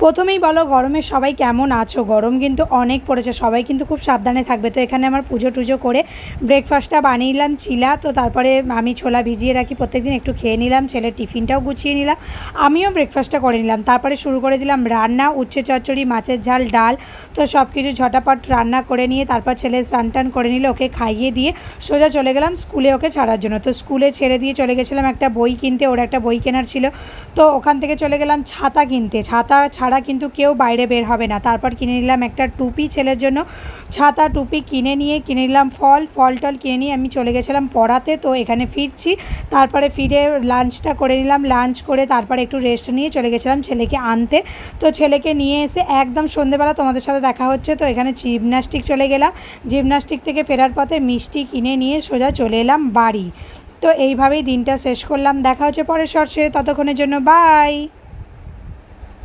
প্রথমেই বলো গরমে সবাই কেমন আছো? গরম কিন্তু অনেক পড়েছে, সবাই কিন্তু খুব সাবধানে থাকবে। তো এখানে আমার পুজো টুজো করে ব্রেকফাস্টটা বানিয়ে নিলাম চিলা। তো তারপরে আমি ছোলা ভিজিয়ে রাখি প্রত্যেকদিন, একটু খেয়ে নিলাম, ছেলের টিফিনটাও গুছিয়ে নিলাম, আমিও ব্রেকফাস্টটা করে নিলাম। তারপরে শুরু করে দিলাম রান্না, উচ্ছে চচ্চড়ি, মাছের ঝাল, ডাল। তো সব কিছু ঝটাপট রান্না করে নিয়ে তারপর ছেলে স্নান টান করে নিলে, ওকে খাইয়ে দিয়ে সোজা চলে গেলাম স্কুলে ওকে ছাড়ার জন্য। তো স্কুলে ছেড়ে দিয়ে চলে গেছিলাম একটা বই কিনতে, ওর একটা বই কেনার ছিল। তো ওখান থেকে চলে গেলাম ছাতা কিনতে। ছাতা ছাড়া কিন্তু কেউ বাইরে বের হবে না। তারপর কিনে নিলাম একটা টুপি ছেলের জন্য, ছাতা টুপি কিনে নিলাম ফল টল কিনে নিয়ে আমি চলে গেছিলাম পড়াতে। তো এখানে ফিরছি, তারপরে ফিরে লাঞ্চটা করে নিলাম, লাঞ্চ করে তারপরে একটু রেস্ট নিয়ে চলে গেছিলাম ছেলেকে আনতে। তো ছেলেকে নিয়ে এসে একদম সন্ধ্যেবেলা তোমাদের সাথে দেখা হচ্ছে। তো এখানে জিমন্যাস্টিক চলে গেলাম, জিমন্যাস্টিক থেকে ফেরার পথে মিষ্টি কিনে নিয়ে সোজা চলে এলাম বাড়ি। তো এইভাবেই দিনটা শেষ করলাম। দেখা হচ্ছে পরের শর্টসে, ততক্ষণের জন্য বাই।